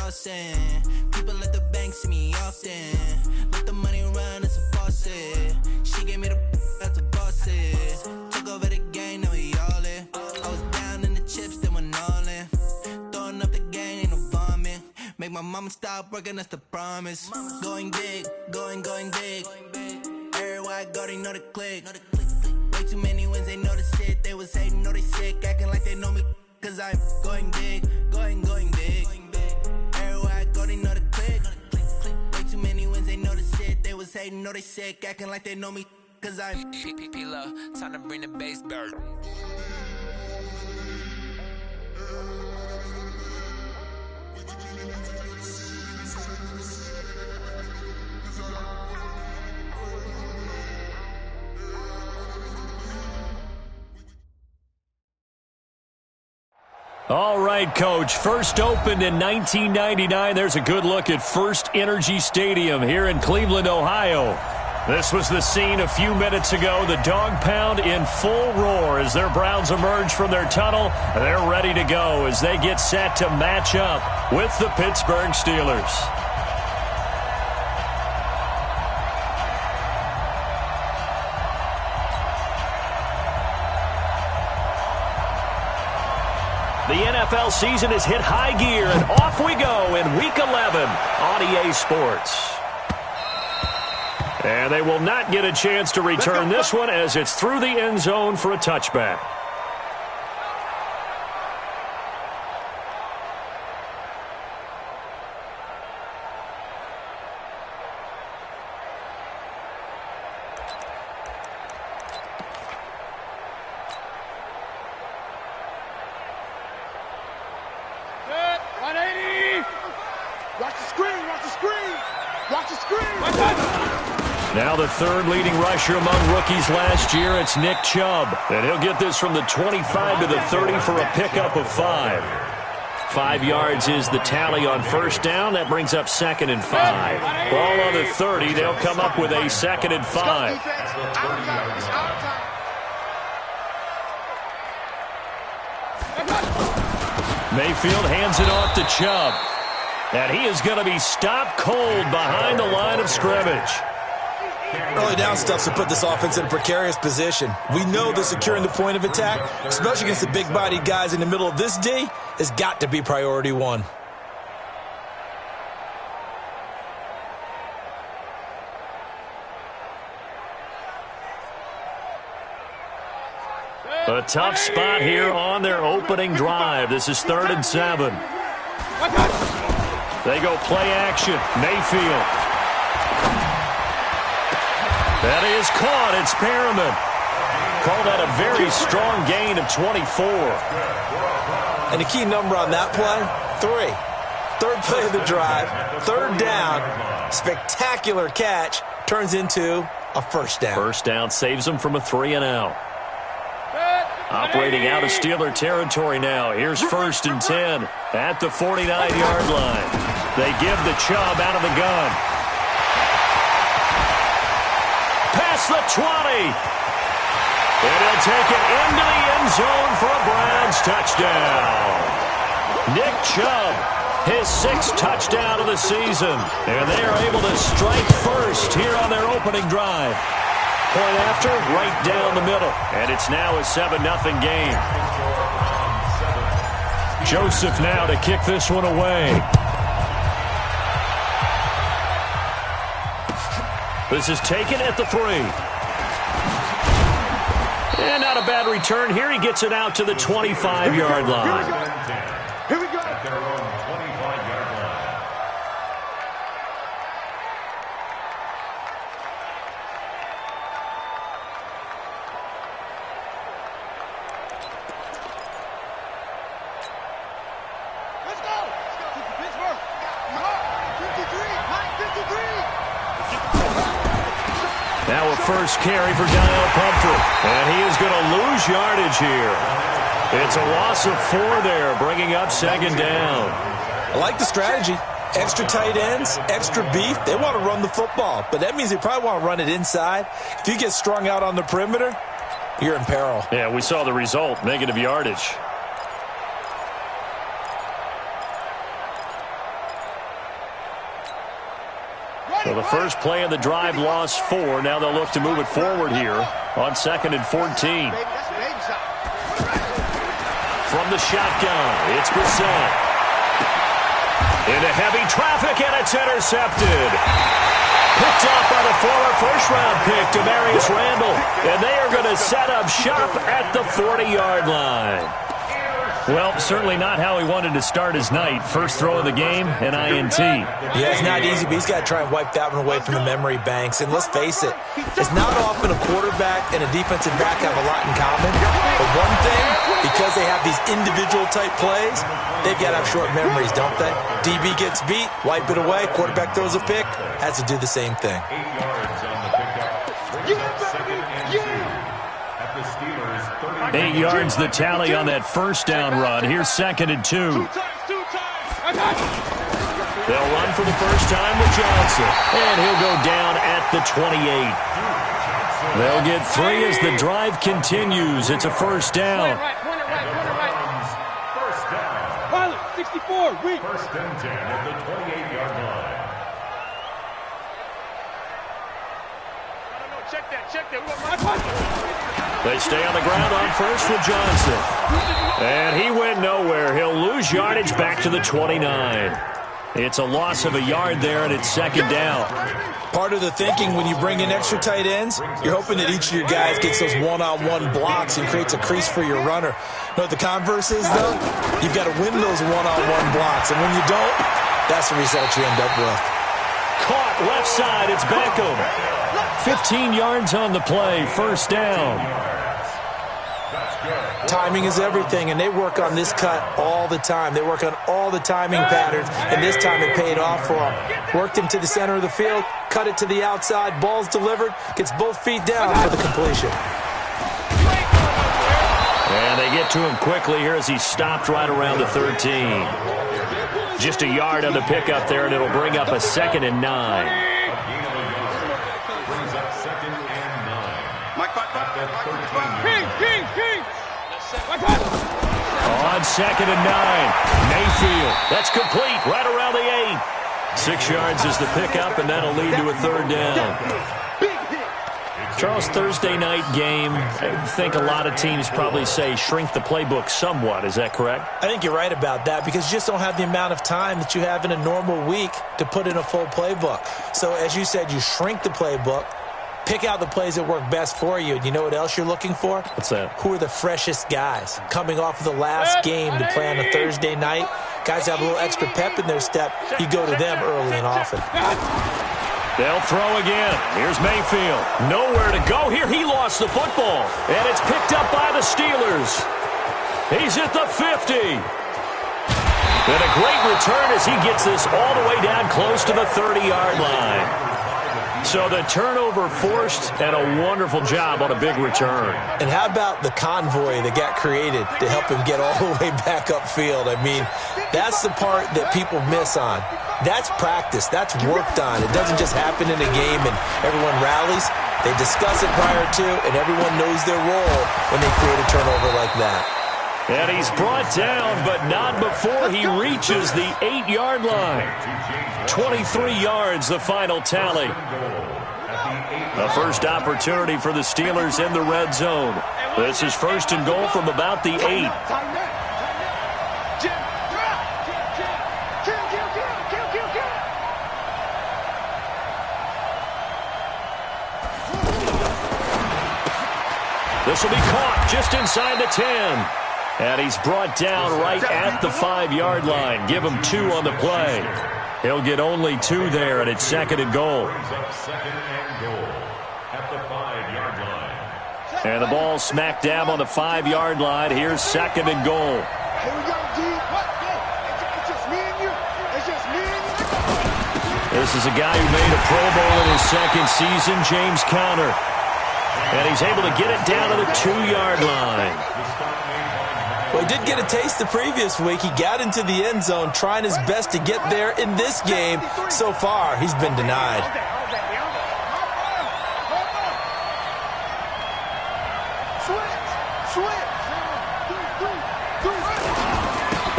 flossing. People at the bank see me often. Let the money run, it's a faucet. She gave me the out to boss it. Took over the game, now we all in. I was down in the chips, then went all in. Throwing up the gang, ain't no vomit. Make my mama stop working, that's the promise. Going big, going big. Everywhere I go, they know the click. Way too many wins, they know the shit. They was hating, know they sick, acting like they know me. Cause I'm going big, going big. Everywhere I go, they know the click. Way too many wins, they know the shit. They was hating, know they sick, acting like they know me. Cause I'm P-Lo, time to bring the bass back. All right, Coach. First opened in 1999. There's a good look at First Energy Stadium here in Cleveland, Ohio. This was the scene a few minutes ago. The Dog Pound in full roar as their Browns emerge from their tunnel. They're ready to go as they get set to match up with the Pittsburgh Steelers. The NFL season has hit high gear, and off we go in Week 11 on EA Sports. And they will not get a chance to return this one as it's through the end zone for a touchback. Now the third leading rusher among rookies last year, it's Nick Chubb. And he'll get this from the 25 to the 30 for a pickup of 5. 5 yards is the tally on first down. That brings up 2nd and 5. Ball on the 30. They'll come up with a 2nd and 5. Mayfield hands it off to Chubb. And he is going to be stopped cold behind the line of scrimmage. Early down stuff to put this offense in a precarious position. We know that securing the point of attack, especially against the big-bodied guys in the middle of this D, has got to be priority one. A tough spot here on their opening drive. This is 3rd and 7. They go play action. Mayfield. That is caught. It's Perriman. Call that a very strong gain of 24. And the key number on that play, 3. Third play of the drive, 3rd down, spectacular catch, turns into a first down. First down saves them from a 3-and-out. Operating out of Steeler territory now. Here's 1st and 10 at the 49-yard line. They give the Chubb out of the gun. Past the 20. And he'll take it into the end zone for a Browns touchdown. Nick Chubb, his 6th touchdown of the season. And they are able to strike first here on their opening drive. Point after, right down the middle. And it's now a 7-0 game. Joseph now to kick this one away. This is taken at the 3. And not a bad return here. He gets it out to the 25-yard line. Here we go. Now a first carry for Daniel Pumphrey. And he is going to lose yardage here. It's a loss of 4 there, bringing up 2nd down. I like the strategy. Extra tight ends, extra beef. They want to run the football, but that means they probably want to run it inside. If you get strung out on the perimeter, you're in peril. Yeah, we saw the result, negative yardage. So the first play of the drive lost 4. Now they'll look to move it forward here on 2nd and 14. From the shotgun, it's Brissett. Into heavy traffic, and it's intercepted. Picked up by the former first-round pick, Demarius Randall. And they are going to set up shop at the 40-yard line. Well, certainly not how he wanted to start his night. First throw of the game, an INT. Yeah, it's not easy, but he's got to try and wipe that one away from the memory banks. And let's face it, it's not often a quarterback and a defensive back have a lot in common. But one thing, because they have these individual-type plays, they've got to have short memories, don't they? DB gets beat, wipe it away, quarterback throws a pick, has to do the same thing. 8 yards the tally on that first down run. Here's 2nd and 2. They'll run for the first time with Johnson. And he'll go down at the 28. They'll get 3 as the drive continues. It's a first down. Pilot, 64, weak. First and 10 at the 28-yard line. Check that. We want my pocket. They stay on the ground on first with Johnson. And he went nowhere. He'll lose yardage back to the 29. It's a loss of a yard there, and it's 2nd down. Part of the thinking when you bring in extra tight ends, you're hoping that each of your guys gets those one-on-one blocks and creates a crease for your runner. You know what the converse is, though? You've got to win those one-on-one blocks, and when you don't, that's the result you end up with. Caught left side. It's Beckham. 15 yards on the play. First down. Timing is everything, and they work on this cut all the time. They work on all the timing patterns, and this time it paid off for them. Worked him to the center of the field, cut it to the outside, ball's delivered, gets both feet down for the completion. And they get to him quickly here as he stopped right around the 13. Just a yard on the pickup there, and it'll bring up a 2nd and 9. On 2nd and 9, Mayfield. That's complete right around the 8. 6 yards is the pickup, and that'll lead to a 3rd down. Charles, Thursday night game, I think a lot of teams probably say shrink the playbook somewhat. Is that correct? I think you're right about that because you just don't have the amount of time that you have in a normal week to put in a full playbook. So as you said, you shrink the playbook, pick out the plays that work best for you. And you know what else you're looking for? What's that? Who are the freshest guys? Coming off of the last game to play on a Thursday night, guys have a little extra pep in their step. You go to them early and often. They'll throw again. Here's Mayfield. Nowhere to go here. He lost the football. And it's picked up by the Steelers. He's at the 50. And a great return as he gets this all the way down close to the 30-yard line. So the turnover forced and a wonderful job on a big return. And how about the convoy that got created to help him get all the way back upfield? I mean, that's the part that people miss on. That's practice. That's worked on. It doesn't just happen in a game and everyone rallies. They discuss it prior to, and everyone knows their role when they create a turnover like that. And he's brought down, but not before he reaches the 8-yard line. 23 yards, the final tally. The first opportunity for the Steelers in the red zone. This is 1st and goal from about the 8. This will be caught just inside the 10. And he's brought down right at the 5-yard line. Give him 2 on the play. He'll get only 2 there, and it's 2nd and goal. And the ball smack dab on the 5-yard line. Here's 2nd and goal. This is a guy who made a Pro Bowl in his 2nd season, James Conner. And he's able to get it down to the 2-yard line. Well, he did get a taste the previous week. He got into the end zone trying his best to get there in this game. So far, he's been denied.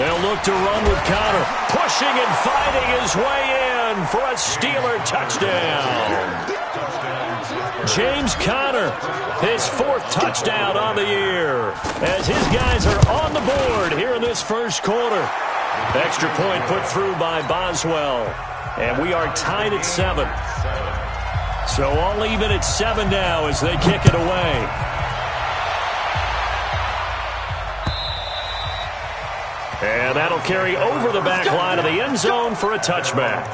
They'll look to run with Conner, pushing and fighting his way in. run for a Steeler touchdown. James Conner, his 4th touchdown on the year, as his guys are on the board here in this first quarter. Extra point put through by Boswell, and we are tied at 7. So all even at 7 now as they kick it away. And that'll carry over the back line of the end zone for a touchback.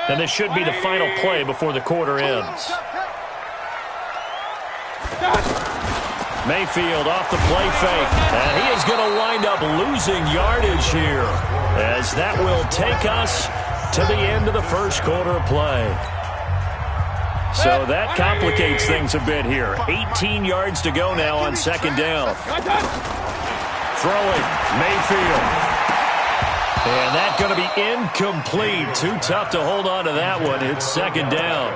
And this should be the final play before the quarter ends. Mayfield off the play fake. And he is going to wind up losing yardage here, as that will take us to the end of the first quarter of play. So that complicates things a bit here. 18 yards to go now on second down. Throwing, Mayfield. And that's going to be incomplete. Too tough to hold on to that one. It's second down.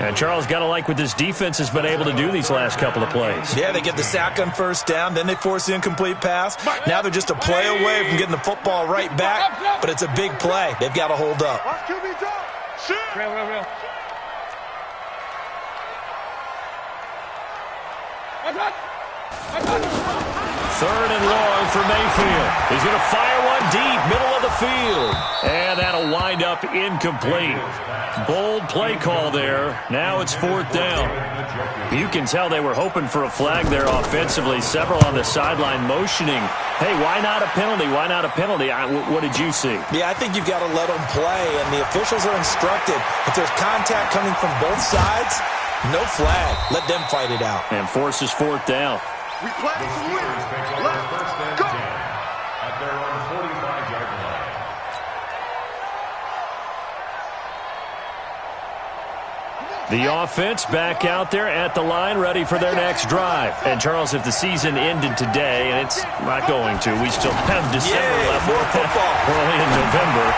And Charles, got to like what this defense has been able to do these last couple of plays. Yeah, they get the sack on first down, then they force the incomplete pass. Now they're just a play away from getting the football right back, but it's a big play. They've got to hold up. Real. Third and long for Mayfield. He's going to fire one deep, middle of the field. And that'll wind up incomplete. Bold play call there. Now it's 4th down. You can tell they were hoping for a flag there offensively. Several on the sideline motioning. Hey, why not a penalty? Why not a penalty? What did you see? Yeah, I think you've got to let them play, and the officials are instructed. If there's contact coming from both sides, no flag. Let them fight it out. And forces 4th down. We play to win. Let's go. At their own 45-yard line. The offense back out there at the line, ready for their next drive. And, Charles, if the season ended today, and it's not going to, we still have December left. More football. Early in November.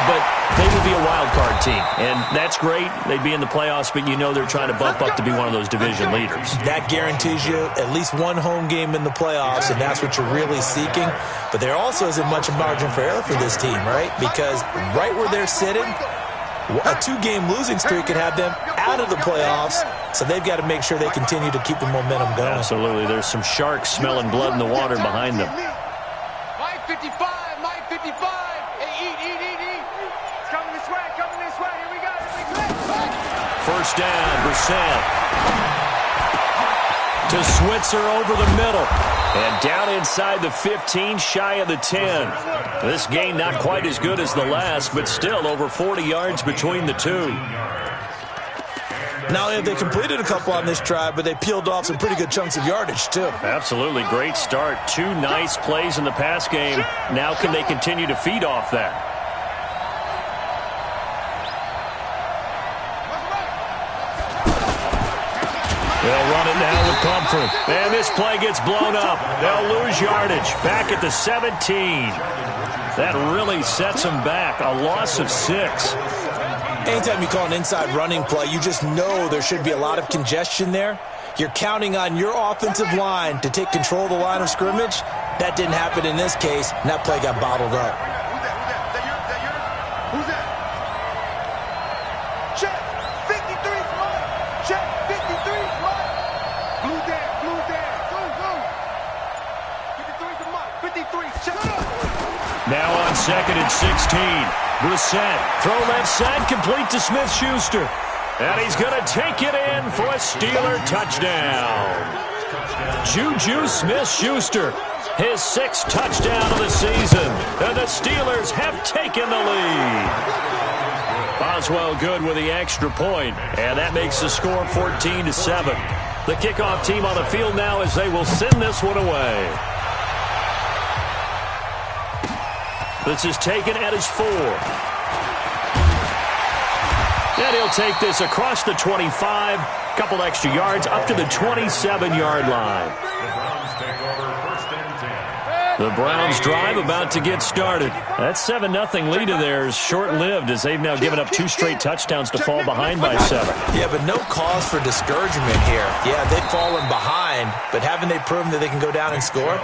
But they would be a wild card team. And that's great. They'd be in the playoffs, but you know they're trying to bump up to be one of those division leaders. That guarantees you at least one home game in the playoffs, and that's what you're really seeking. But there also isn't much margin for error for this team, right? Because right where they're sitting, a 2-game losing streak could have them out of the playoffs, so they've got to make sure they continue to keep the momentum going. Absolutely. There's some sharks smelling blood in the water behind them. Mike 55, Mike 55. Hey, eat. It's coming this way, Here we go. First down, Brissett. To Switzer over the middle. And down inside the 15, shy of the 10. This game not quite as good as the last, but still over 40 yards between the two. Not only have they completed a couple on this drive, but they peeled off some pretty good chunks of yardage, too. Absolutely. Great start. 2 nice plays in the pass game. Now can they continue to feed off that? They'll run it now with Comfort. And this play gets blown up. They'll lose yardage. Back at the 17. That really sets them back. A loss of 6. Anytime you call an inside running play, you just know there should be a lot of congestion there. You're counting on your offensive line to take control of the line of scrimmage. That didn't happen in this case, and that play got bottled up. Who's that? Check 53 smart. Check 53 smart. Blue down. Go. 53 to Mike. 53. Check it up. Now on second and 16. Brissett, throw left side, complete to Smith-Schuster. And he's going to take it in for a Steeler touchdown. Juju Smith-Schuster, his 6th touchdown of the season. And the Steelers have taken the lead. Boswell good with the extra point, and that makes the score 14-7. The kickoff team on the field now as they will send this one away. This is taken at his 4. And he'll take this across the 25. Couple extra yards up to the 27-yard line. The Browns take over 1st and 10. The Browns drive about to get started. That 7-0 lead of theirs short-lived as they've now given up 2 straight touchdowns to fall behind by 7. Yeah, but no cause for discouragement here. Yeah, they've fallen behind, but haven't they proven that they can go down and score?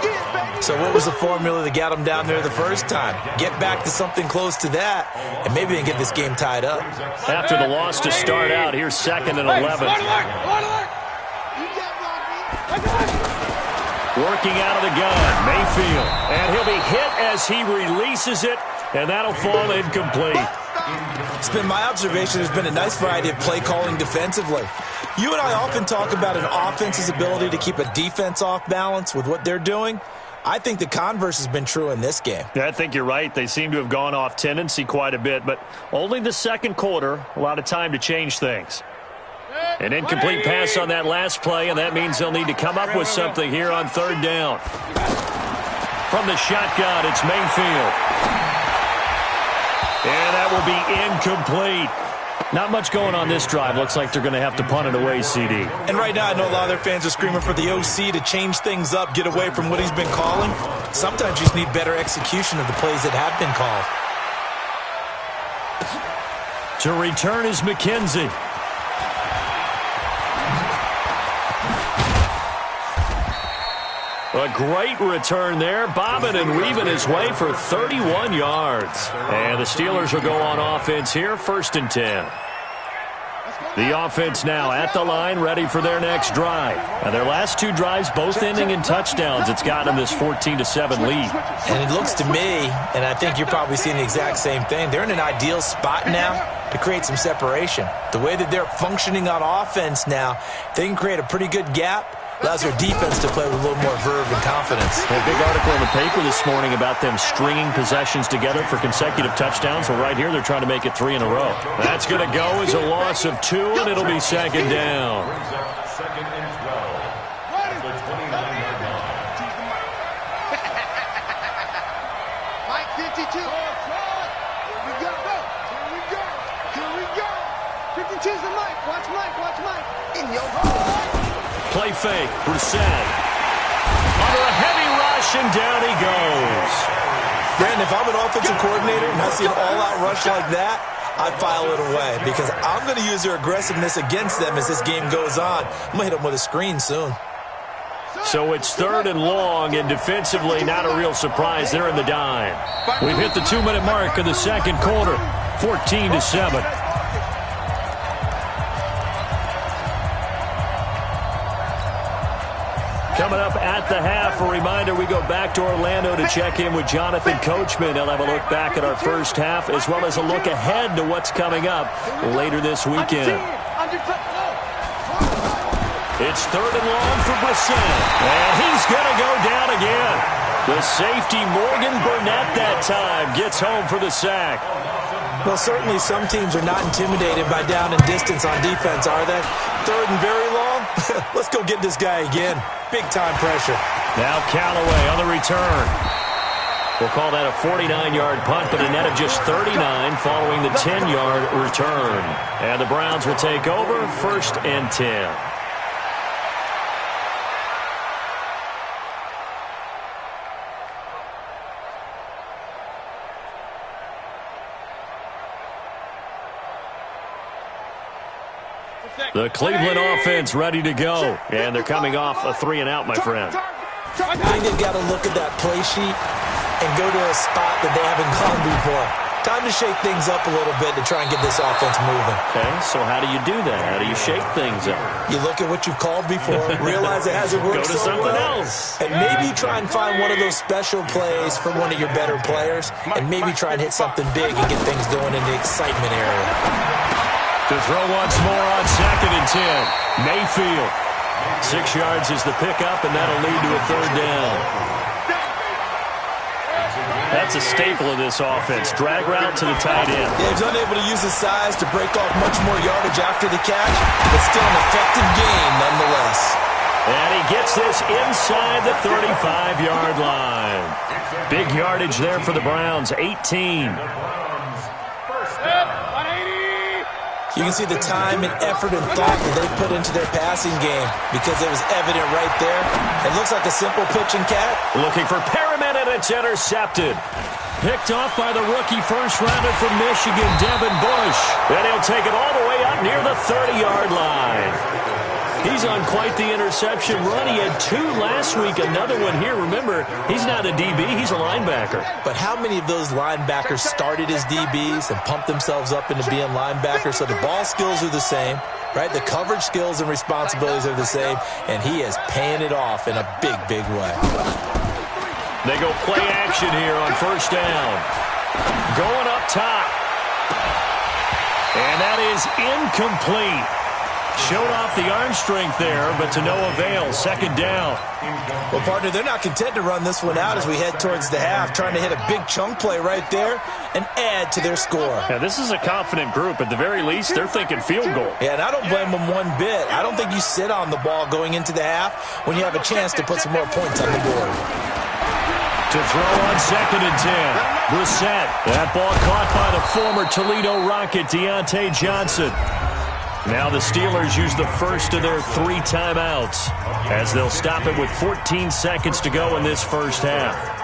So what was the formula that got them down there the first time? Get back to something close to that, and maybe they can get this game tied up. After the loss to start out, here's 2nd and 11. Working out of the gun, Mayfield. And he'll be hit as he releases it, and that'll fall incomplete. It's been my observation there's been a nice variety of play calling defensively. You and I often talk about an offense's ability to keep a defense off balance with what they're doing. I think the converse has been true in this game. Yeah, I think you're right. They seem to have gone off tendency quite a bit, but only the second quarter, a lot of time to change things. An incomplete pass on that last play, and that means they'll need to come up with something here on 3rd down. From the shotgun, it's Mayfield. And that will be incomplete. Not much going on this drive. Looks like they're going to have to punt it away, CD. And right now, I know a lot of their fans are screaming for the OC to change things up, get away from what he's been calling. Sometimes you just need better execution of the plays that have been called. To return is McKenzie. A great return there, bobbing and weaving his way for 31 yards. And the Steelers will go on offense here, 1st and 10. The offense now at the line, ready for their next drive. And their last 2 drives, both ending in touchdowns. It's gotten them this 14-7 lead. And it looks to me, and I think you're probably seeing the exact same thing, they're in an ideal spot now to create some separation. The way that they're functioning on offense now, they can create a pretty good gap. Allows their defense to play with a little more verve and confidence. A big article in the paper this morning about them stringing possessions together for consecutive touchdowns. Well, right here, they're trying to make it 3 in a row. That's going to go as a loss of 2, and it'll be 2nd down. 2nd and 12. At the 29-yard line. Mike 52. Here we go. Here we go. Here we go. 52's the Mike. Watch Mike. Watch Mike. In your hole. Play fake, Brissett. Under a heavy rush, and down he goes. Brandon, if I'm an offensive coordinator and I see an all-out rush like that, I file it away because I'm going to use their aggressiveness against them as this game goes on. I'm going to hit them with a screen soon. So it's 3rd and long, and defensively, not a real surprise. They're in the dime. We've hit the 2-minute mark of the second quarter, 14-7. Coming up at the half, a reminder, we go back to Orlando to check in with Jonathan Coachman. He'll have a look back at our first half as well as a look ahead to what's coming up later this weekend. It's 3rd and long for Brissett, and he's going to go down again. The safety, Morgan Burnett, that time gets home for the sack. Well, certainly some teams are not intimidated by down and distance on defense, are they? 3rd and very long? Let's go get this guy again. Big-time pressure. Now Callaway on the return. We'll call that a 49-yard punt, but a net of just 39 following the 10-yard return. And the Browns will take over, 1st and 10. The Cleveland offense ready to go. And they're coming off a 3-and-out, my friend. I think they've got to look at that play sheet and go to a spot that they haven't gone before. Time to shake things up a little bit to try and get this offense moving. Okay, so how do you do that? How do you shake things up? You look at what you've called before, realize it hasn't worked so well. Go to something else. And maybe try and find one of those special plays from one of your better players, and maybe try and hit something big and get things going in the excitement area. To throw once more on 2nd and 10. Mayfield. 6 yards is the pickup, and that'll lead to a 3rd down. That's a staple of this offense. Drag route to the tight end. Yeah, he's unable to use his size to break off much more yardage after the catch, but still an effective gain nonetheless. And he gets this inside the 35-yard line. Big yardage there for the Browns, 18. You can see the time and effort and thought that they put into their passing game because it was evident right there. It looks like a simple pitch and catch. Looking for Perriman, and and it's intercepted. Picked off by the rookie first-rounder from Michigan, Devin Bush. And he'll take it all the way up near the 30-yard line. He's on quite the interception run. He had 2 last week, another one here. Remember, he's not a DB, he's a linebacker. But how many of those linebackers started as DBs and pumped themselves up into being linebackers? So the ball skills are the same, right? The coverage skills and responsibilities are the same, and he is paying it off in a big, big way. They go play action here on first down. Going up top. And that is incomplete. Showed off the arm strength there, but to no avail. Second down. Well, partner, they're not content to run this one out as we head towards the half, trying to hit a big chunk play right there and add to their score. Yeah, this is a confident group. At the very least, they're thinking field goal. Yeah, and I don't blame them one bit. I don't think you sit on the ball going into the half when you have a chance to put some more points on the board. To throw on 2nd and 10. Brissett. That ball caught by the former Toledo Rocket, Deontay Johnson. Now the Steelers use the first of their 3 timeouts as they'll stop it with 14 seconds to go in this first half.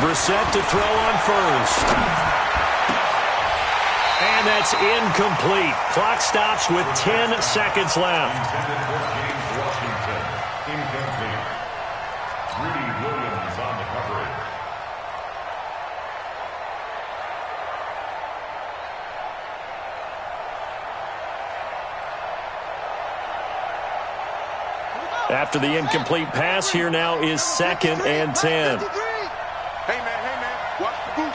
Brissett to throw on first. And that's incomplete. Clock stops with 10 seconds left. Incomplete. Rudy Williams on the coverage. After the incomplete pass, here now is 2nd and 10. Hey, man, watch the boot.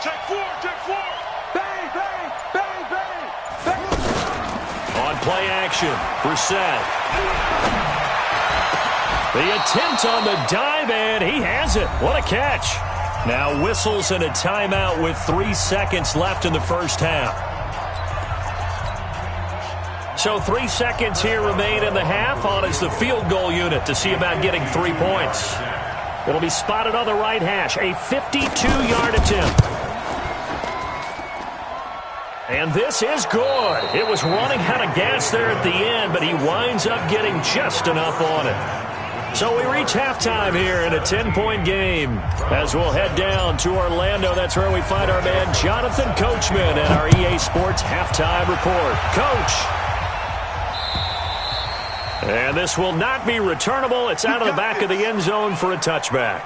Check four. Bang, bang, bang, bang, bang. On play action, Brissett. The attempt on the dive, and he has it. What a catch. Now whistles and a timeout with 3 seconds left in the first half. So 3 seconds here remain in the half. On is the field goal unit to see about getting 3 points. It'll be spotted on the right hash. A 52-yard attempt. And this is good. It was running out of gas there at the end, but he winds up getting just enough on it. So we reach halftime here in a 10-point game. As we'll head down to Orlando, that's where we find our man Jonathan Coachman and our EA Sports Halftime Report. Coach. And this will not be returnable. It's out of the back of the end zone for a touchback.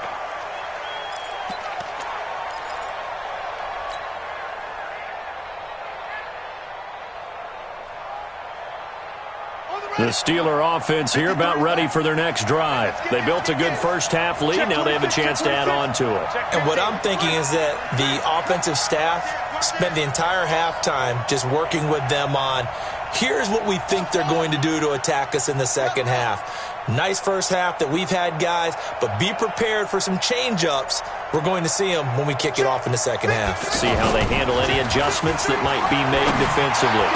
The Steeler offense here about ready for their next drive. They built a good first-half lead. Now they have a chance to add on to it. And what I'm thinking is that the offensive staff spent the entire halftime just working with them on, here's what we think they're going to do to attack us in the second half. Nice first half that we've had, guys, but be prepared for some change-ups. We're going to see them when we kick it off in the second half. See how they handle any adjustments that might be made defensively.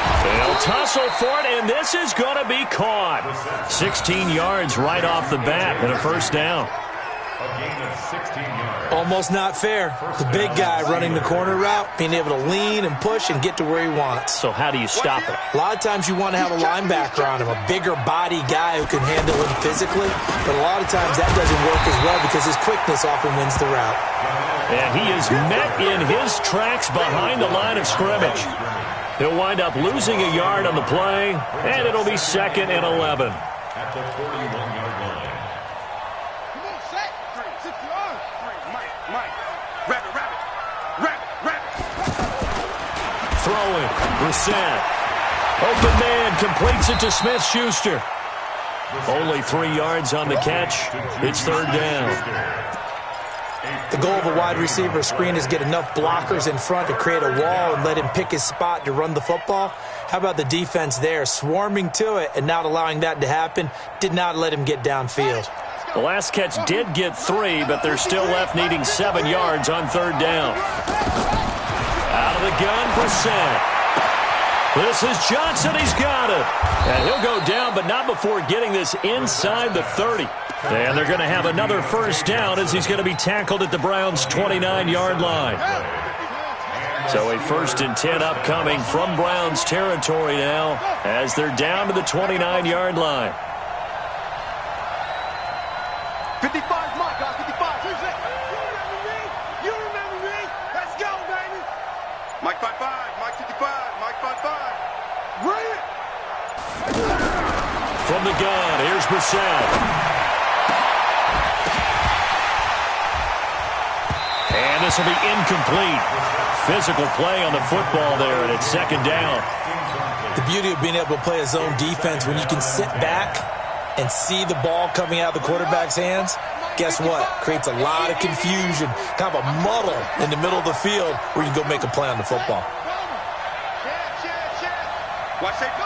They'll tussle for it, and this is going to be caught. 16 yards right off the bat and a first down. A gain of 16 yards. Almost not fair. The big guy running the corner route, being able to lean and push and get to where he wants. So how do you stop it? A lot of times you want to have a linebacker on him, a bigger body guy who can handle him physically, but a lot of times that doesn't work as well because his quickness often wins the route. And he is met in his tracks behind the line of scrimmage. He'll wind up losing a yard on the play, and it'll be 2nd and 11. At the 41-yard line. Come on, set. 6 yards. Mike. Rabbit. Throwing, Brissett. Open man, completes it to Smith-Schuster. Only 3 yards on the catch. It's 3rd down. The goal of a wide receiver screen is get enough blockers in front to create a wall and let him pick his spot to run the football. How about the defense there, swarming to it and not allowing that to happen, did not let him get downfield. The last catch did get 3, but they're still left needing 7 yards on 3rd down. Out of the gun, Brissett. This is Johnson. He's got it. And he'll go down, but not before getting this inside the 30. And they're going to have another first down as he's going to be tackled at the Browns' 29-yard line. So a 1st and 10 upcoming from Browns territory now as they're down to the 29-yard line. 55, Mike, 55. You remember me? Let's go, baby. Mike 55, Mike 55, Mike 55. Bring it. From the gun, here's Brissett. And this will be incomplete. Physical play on the football there, and it's 2nd down. The beauty of being able to play a zone defense when you can sit back and see the ball coming out of the quarterback's hands, guess what? Creates a lot of confusion, kind of a muddle in the middle of the field where you can go make a play on the football. Watch safety.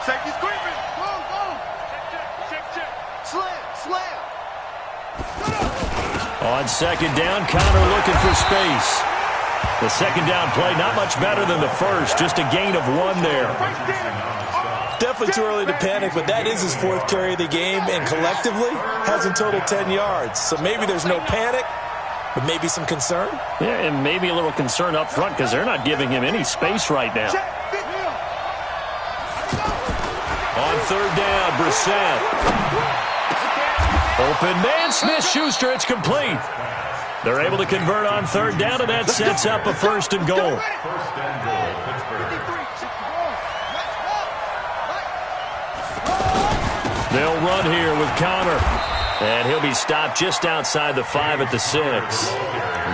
Safety screaming. Slam. On 2nd down, Connor looking for space. The 2nd down play, not much better than the first, just a gain of 1 there. Definitely too early to panic, but that is his 4th carry of the game, and collectively has in total 10 yards. So maybe there's no panic, but maybe some concern. Yeah, and maybe a little concern up front because they're not giving him any space right now. On 3rd down, Brissett. Open man, Smith-Schuster, it's complete. They're able to convert on 3rd down, and that sets up a 1st and goal. They'll run here with Connor. And he'll be stopped just outside the 5 at the 6.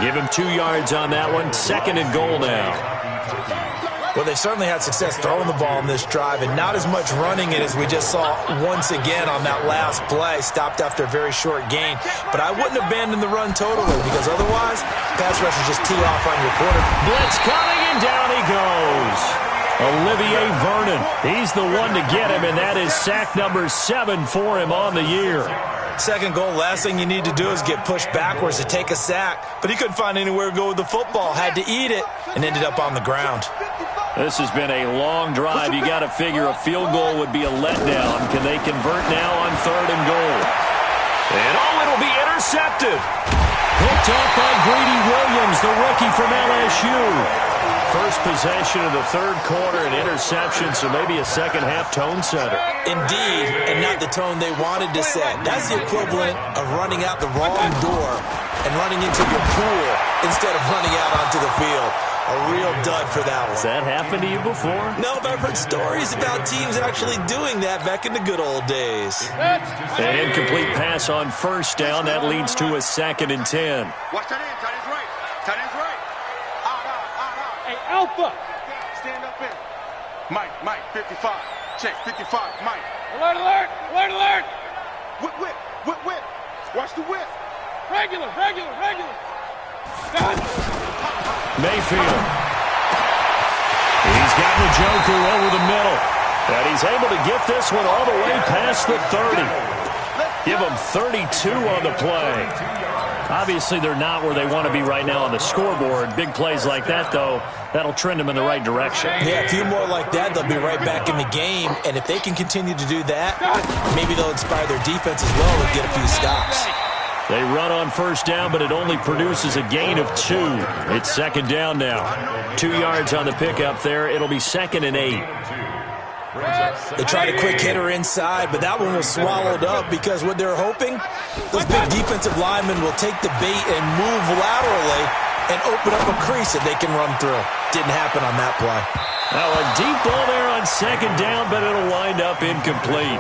Give him 2 yards on that one. 2nd and goal now. Well, they certainly had success throwing the ball in this drive and not as much running it as we just saw once again on that last play. Stopped after a very short gain. But I wouldn't abandon the run totally because otherwise, pass rushers just tee off on your quarter. Blitz coming, and down he goes. Olivier Vernon. He's the one to get him, and that is sack number 7 for him on the year. 2nd goal, last thing you need to do is get pushed backwards to take a sack. But he couldn't find anywhere to go with the football. Had to eat it and ended up on the ground. This has been a long drive. You got to figure a field goal would be a letdown. Can they convert now on 3rd and goal? And it'll be intercepted. Picked off by Greedy Williams, the rookie from LSU. First possession of the 3rd quarter, an interception, so maybe a second-half tone setter. Indeed, and not the tone they wanted to set. That's the equivalent of running out the wrong door and running into your pool instead of running out onto the field. A real dud for that one. Has that happened to you before? No, but I've heard stories about teams actually doing that back in the good old days. An incomplete pass on 1st down. That leads to a 2nd and 10. Watch that in. Tight end's right. Tight end's right. Out. Hey, Alpha. Stand up in. Mike, 55. Check, 55. Mike. Alert. Whip. Watch the whip. Regular. Mayfield. He's got the Joker over the middle. And he's able to get this one all the way past the 30. Give him 32 on the play. Obviously, they're not where they want to be right now on the scoreboard. Big plays like that, though, that'll trend them in the right direction. Yeah, a few more like that, they'll be right back in the game. And if they can continue to do that, maybe they'll inspire their defense as well and get a few stops. They run on 1st down, but it only produces a gain of 2. It's 2nd down now. 2 yards on the pickup there. It'll be 2nd and 8. They tried a quick hitter inside, but that one was swallowed up because what they're hoping, those big defensive linemen will take the bait and move laterally and open up a crease that they can run through. Didn't happen on that play. Now a deep ball there on 2nd down, but it'll wind up incomplete.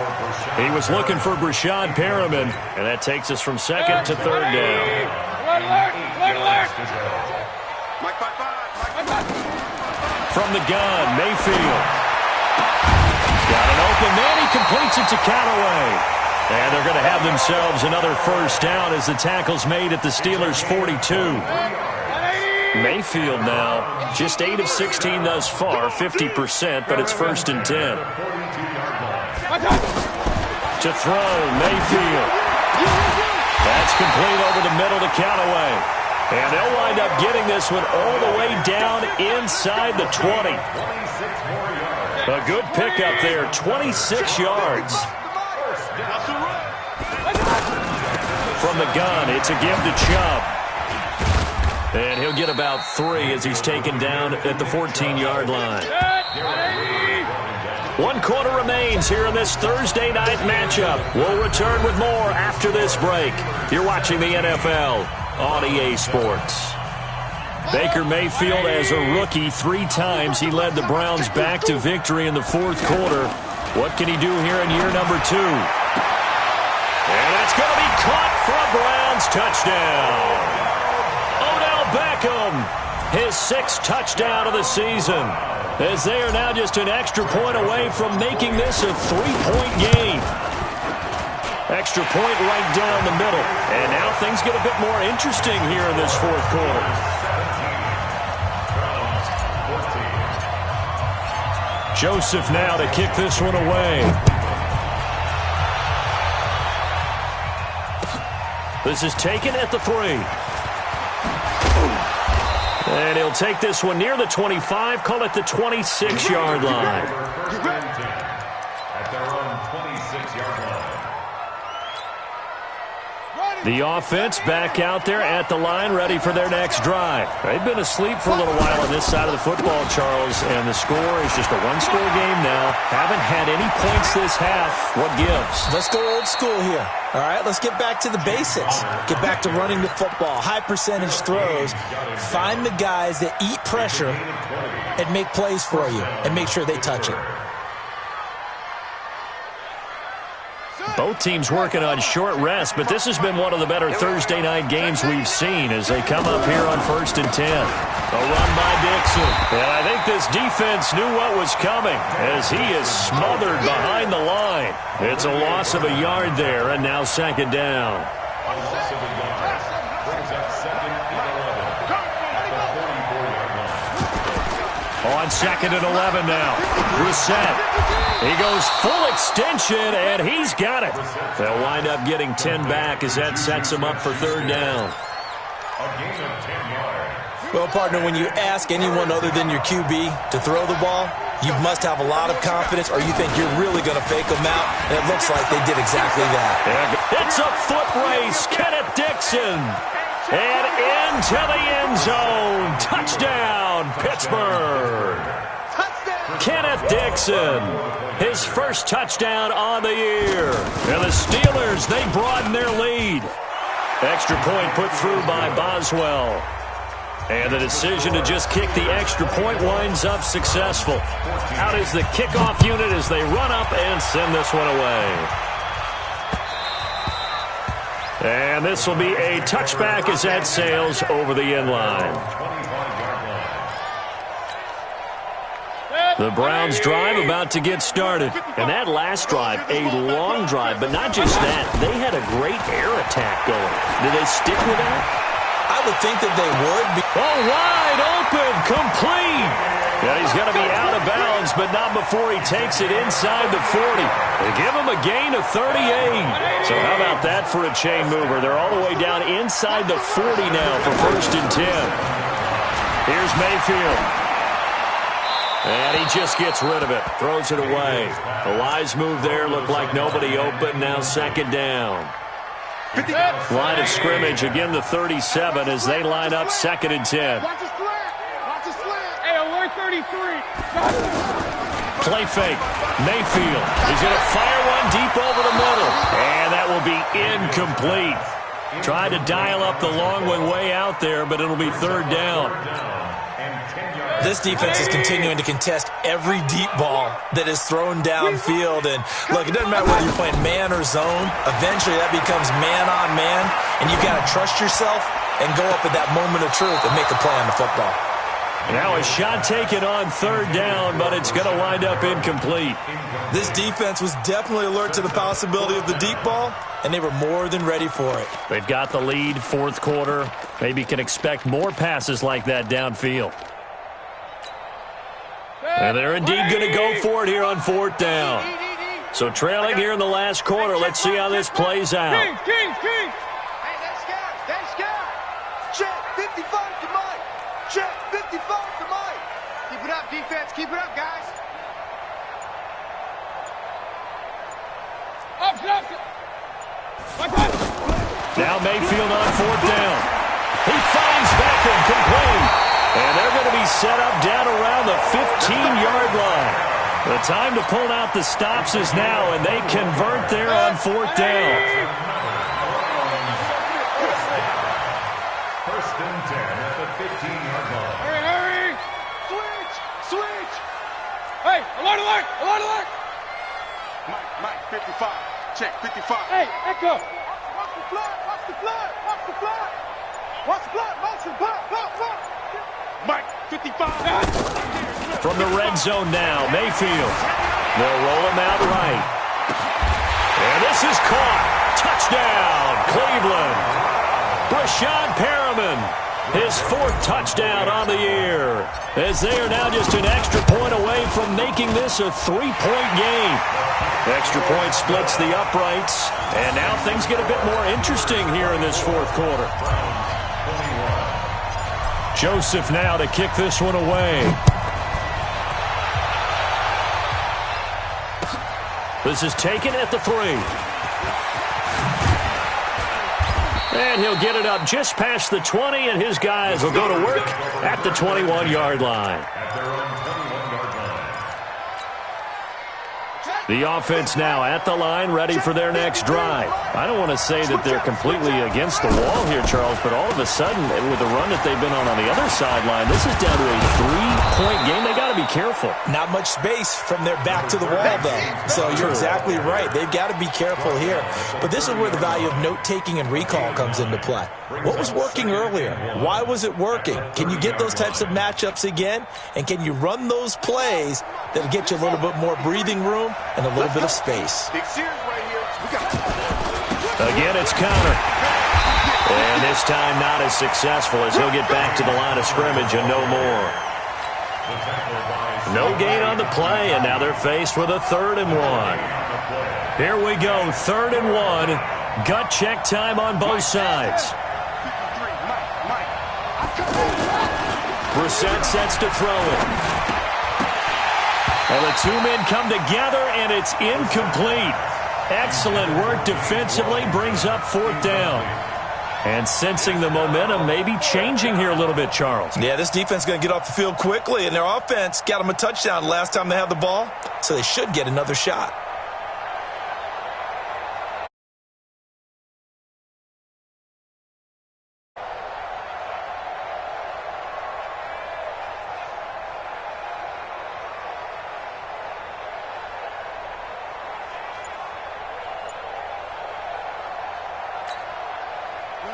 He was looking for Brashad Perriman, and that takes us from 2nd to 3rd down. Alert. From the gun, Mayfield. Got an open man. He completes it to Callaway. And they're going to have themselves another 1st down as the tackle's made at the Steelers' 42. Mayfield now, just 8 of 16 thus far, 50%, but it's 1st and 10. To throw, Mayfield. That's complete over the middle to Callaway. And they'll wind up getting this one all the way down inside the 20. A good pickup there, 26 yards. From the gun, it's a give to Chubb. And he'll get about 3 as he's taken down at the 14-yard line. 1 quarter remains here in this Thursday night matchup. We'll return with more after this break. You're watching the NFL on EA Sports. Baker Mayfield, as a rookie, 3 times he led the Browns back to victory in the 4th quarter. What can he do here in year number 2? And that's going to be caught for a Browns touchdown. Odell Beckham, his 6th touchdown of the season, as they are now just an extra point away from making this a 3-point game. Extra point right down the middle. And now things get a bit more interesting here in this 4th quarter. Joseph now to kick this one away. This is taken at the 3. And he'll take this one near the 25, call it the 26-yard line. At their own 26-yard line. The offense back out there at the line, ready for their next drive. They've been asleep for a little while on this side of the football, Charles, and the score is just a 1-score game now. Haven't had any points this half. What gives? Let's go old school here. All right, let's get back to the basics. Get back to running the football, high percentage throws. Find the guys that eat pressure and make plays for you and make sure they touch it. Both teams working on short rest, but this has been one of the better Thursday night games we've seen as they come up here on 1st and 10. A run by Dixon. And I think this defense knew what was coming as he is smothered behind the line. It's a loss of a yard there, and now 2nd down. A loss of a yard brings up 2nd and 11 at the 44-yard line. On 2nd and 11 now. Brissett. He goes full extension, and he's got it. They'll wind up getting 10 back as that sets him up for 3rd down. A gain of 10 yards. Well, partner, when you ask anyone other than your QB to throw the ball, you must have a lot of confidence or you think you're really going to fake them out, and it looks like they did exactly that. It's a foot race. Kenneth Dixon. And into the end zone. Touchdown, Pittsburgh. Kenneth Dixon, his first touchdown on the year. And the Steelers, they broaden their lead. Extra point put through by Boswell. And the decision to just kick the extra point winds up successful. Out is the kickoff unit as they run up and send this one away. And this will be a touchback as that sails over the end line. The Browns drive about to get started. And that last drive, a long drive, but not just that. They had a great air attack going. Did they stick with that? I would think that they would. Oh, wide open, complete. Yeah, he's going to be out of bounds, but not before he takes it inside the 40. They give him a gain of 38. So how about that for a chain mover? They're all the way down inside the 40 now for 1st and 10. Here's Mayfield. And he just gets rid of it, throws it away. The wise move there, looked like nobody open, now 2nd down. Line of scrimmage, again the 37 as they line up 2nd and 10. Watch the slant. Watch the slant. Hey, alert 33. Play fake. Mayfield is going to fire one deep over the middle. And that will be incomplete. Tried to dial up the long one way out there, but it'll be 3rd down. This defense is continuing to contest every deep ball that is thrown downfield. And, look, it doesn't matter whether you're playing man or zone. Eventually that becomes man on man, and you've got to trust yourself and go up at that moment of truth and make a play on the football. Now a shot taken on 3rd down, but it's going to wind up incomplete. This defense was definitely alert to the possibility of the deep ball, and they were more than ready for it. They've got the lead, 4th quarter. Maybe can expect more passes like that downfield. And they're indeed going to go for it here on 4th down. So trailing here in the last quarter. Let's see how this plays out. King. Hey, that's scout. Check. defense. Keep it up, guys. Now Mayfield on 4th down. He finds Beckham complete. And they're going to be set up down around the 15-yard line. The time to pull out the stops is now, and they convert there on 4th down. First and 10 at the 15-yard line. Hurry! Switch! Hey, alert! Mike, 55. Check, 55. Hey, Echo! Watch the flood! Mike, 55. From the red zone now, Mayfield. They'll roll him out right. And this is caught. Touchdown, Cleveland. Brashad Perriman, his 4th touchdown on the year, as they are now just an extra point away from making this a 3-point game. Extra point splits the uprights, and now things get a bit more interesting here in this 4th quarter. Joseph now to kick this one away. This is taken at the 3. And he'll get it up just past the 20, and his guys will go to work at the 21-yard line. The offense now at the line, ready for their next drive. I don't want to say that they're completely against the wall here, Charles, but all of a sudden, with the run that they've been on the other sideline, this is down to a 3-point game. They got to be careful. Not much space from their back to the wall, though. So you're exactly right. They've got to be careful here. But this is where the value of note-taking and recall comes into play. What was working earlier? Why was it working? Can you get those types of matchups again? And can you run those plays that'll get you a little bit more breathing room and a little bit of space? Again, it's counter. And this time not as successful as he'll get back to the line of scrimmage and no more. No gain on the play, and now they're faced with a 3rd and 1. Here we go, 3rd and 1. Gut check time on both sides. Brissett sets to throw it. And the 2 men come together, and it's incomplete. Excellent work defensively, brings up 4th down. And sensing the momentum maybe changing here a little bit, Charles. Yeah, this defense is going to get off the field quickly, and their offense got them a touchdown last time they had the ball, so they should get another shot.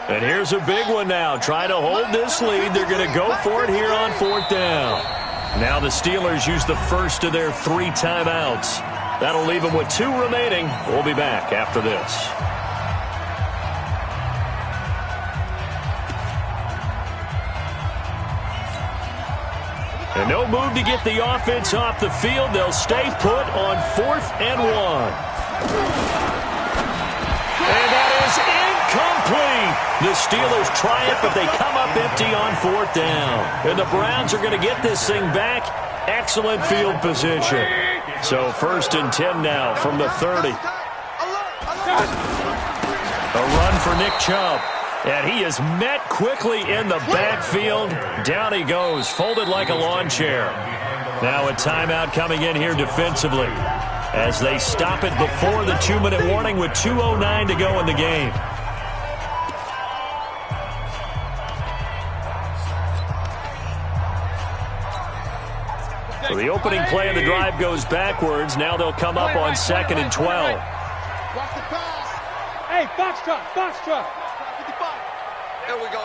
And here's a big one now. Trying to hold this lead. They're going to go for it here on 4th down. Now the Steelers use the first of their 3 timeouts. That'll leave them with 2 remaining. We'll be back after this. And no move to get the offense off the field. They'll stay put on 4th and 1. And that is incomplete. The Steelers try it, but they come up empty on 4th down. And the Browns are going to get this thing back. Excellent field position. So 1st and 10 now from the 30. A run for Nick Chubb. And he is met quickly in the backfield. Down he goes, folded like a lawn chair. Now a timeout coming in here defensively, as they stop it before the 2-minute warning with 2:09 to go in the game. So the opening play of the drive goes backwards. Now they'll come up on 2nd and 12. Watch the pass. Hey, Foxtrot. 55. Here we go.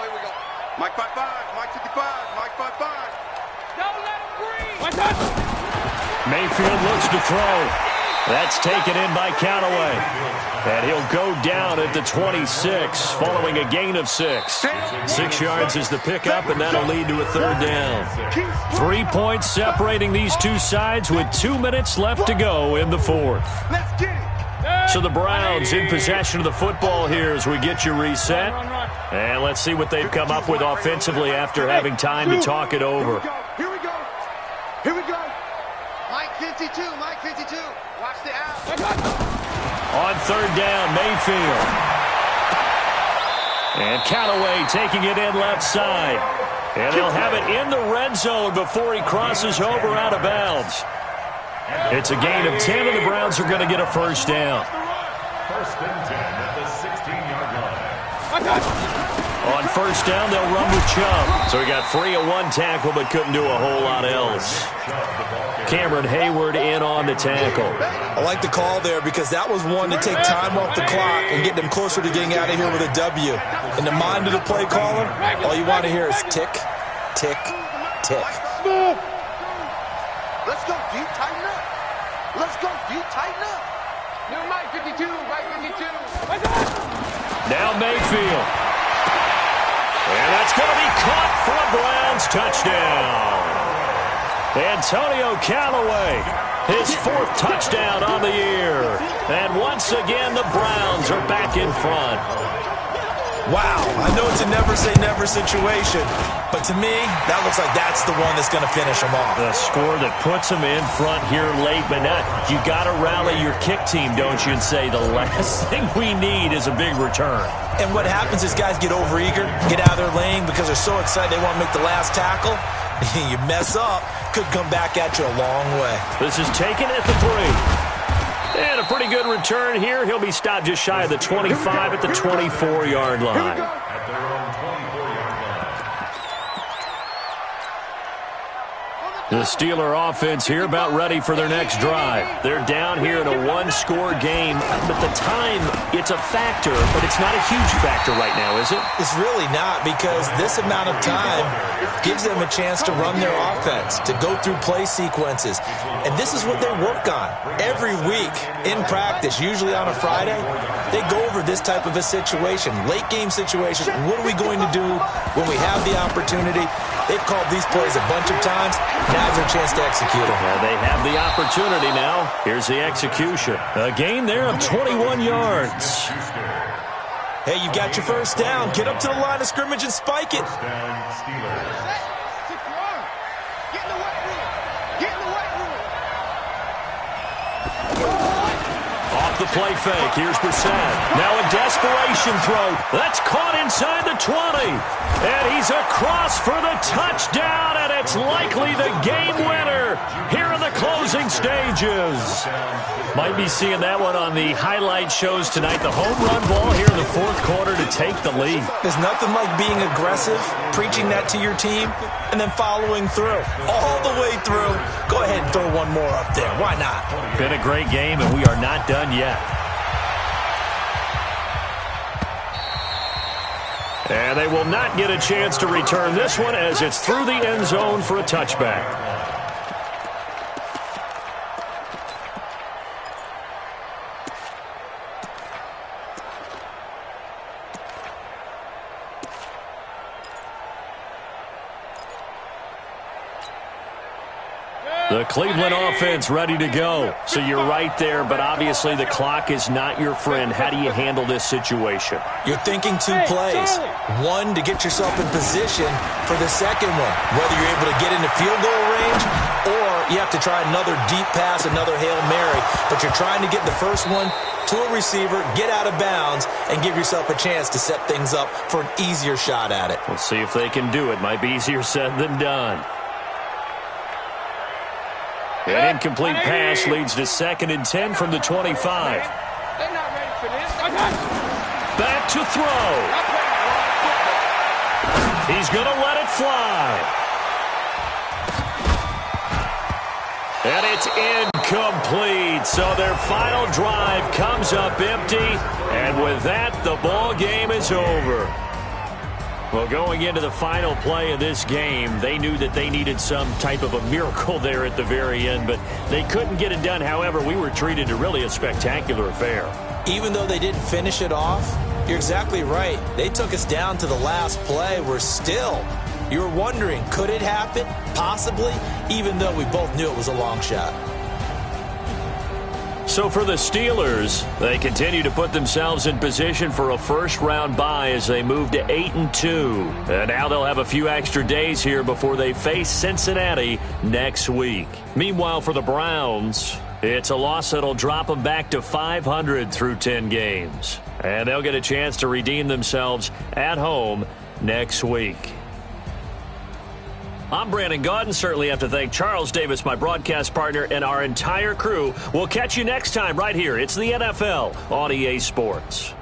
Mike 55, Mike 55, Mike 55. Don't let him breathe. Mayfield looks to throw. That's taken in by Callaway. And he'll go down at the 26 following a gain of 6. 6 yards is the pickup, and that'll lead to a 3rd down. 3 points separating these two sides with 2 minutes left to go in the 4th. Let's get it. So the Browns in possession of the football here as we get you reset. And let's see what they've come up with offensively after having time to talk it over. Here we go. Here we go. Mike 52, Mike 52. Watch the out. On third down, Mayfield. And Callaway taking it in left side. And they'll have it in the red zone before he crosses over out of bounds. It's a gain of 10, and the Browns are going to get a first down. First and 10 at the 16-yard line. On first down, they'll run with Chubb. So he got free of one tackle, but couldn't do a whole lot else. Cameron Hayward in on the tackle. I like the call there because that was one to take time off the clock and get them closer to getting out of here with a W. In the mind of the play caller, all you want to hear is tick, tick, tick. Let's go, deep, tighten up. Let's go, deep, tighten up. New Mike 52, Mike 52. Now Mayfield. And that's going to be caught for a Browns touchdown. Antonio Callaway, his fourth touchdown on the year. And once again, the Browns are back in front. Wow, I know it's a never-say-never situation, but to me, that looks like that's the one that's going to finish them off. The score that puts them in front here late, but not. You got to rally your kick team, don't you, and say the last thing we need is a big return. And what happens is guys get overeager, get out of their lane because they're so excited they want to make the last tackle. You mess up, could come back at you a long way. This is taken at the 3. And a pretty good return here. He'll be stopped just shy of the 25 at the 24-yard line. At their own 24-yard line. The Steeler offense here about ready for their next drive. They're down here in a one-score game, but the time, it's a factor, but it's not a huge factor right now, is it? It's really not, because this amount of time gives them a chance to run their offense, to go through play sequences. And this is what they work on every week in practice, usually on a Friday. They go over this type of a situation, late game situation. What are we going to do when we have the opportunity? They've called these plays a bunch of times. Now's their chance to execute them. Well, they have the opportunity now. Here's the execution. A gain there of 21 yards. Hey, you got your first down. Get up to the line of scrimmage and spike it. First down, Steelers. Get in the weight room. Get in the weight room. Off the play fake. Here's Brissett. Now a desperation throw. That's caught inside the 20. And he's across for the touchdown, and it's likely the game winner here in the closing stages. Might be seeing that one on the highlight shows tonight. The home run ball here in the fourth quarter to take the lead. There's nothing like being aggressive, preaching that to your team, and then following through. All the way through. Go ahead and throw one more up there. Why not? Been a great game, and we are not done yet. And they will not get a chance to return this one as it's through the end zone for a touchback. The Cleveland offense ready to go. So you're right there, but obviously the clock is not your friend. How do you handle this situation? You're thinking two plays. One, to get yourself in position for the second one, whether you're able to get into field goal range or you have to try another deep pass, another Hail Mary. But you're trying to get the first one to a receiver, get out of bounds, and give yourself a chance to set things up for an easier shot at it. We'll see if they can do it. Might be easier said than done. An incomplete pass leads to 2nd and 10 from the 25. They're not ready for this. Back to throw. He's going to let it fly. And it's incomplete. So their final drive comes up empty. And with that, the ball game is over. Well, going into the final play of this game, they knew that they needed some type of a miracle there at the very end, but they couldn't get it done. However, we were treated to really a spectacular affair. Even though they didn't finish it off, you're exactly right. They took us down to the last play. We're still, you were wondering, could it happen? Possibly, even though we both knew it was a long shot. So for the Steelers, they continue to put themselves in position for a first-round bye as they move to 8-2. And now they'll have a few extra days here before they face Cincinnati next week. Meanwhile, for the Browns, it's a loss that'll drop them back to 500 through 10 games. And they'll get a chance to redeem themselves at home next week. I'm Brandon Gaudin. Certainly have to thank Charles Davis, my broadcast partner, and our entire crew. We'll catch you next time right here. It's the NFL on EA Sports.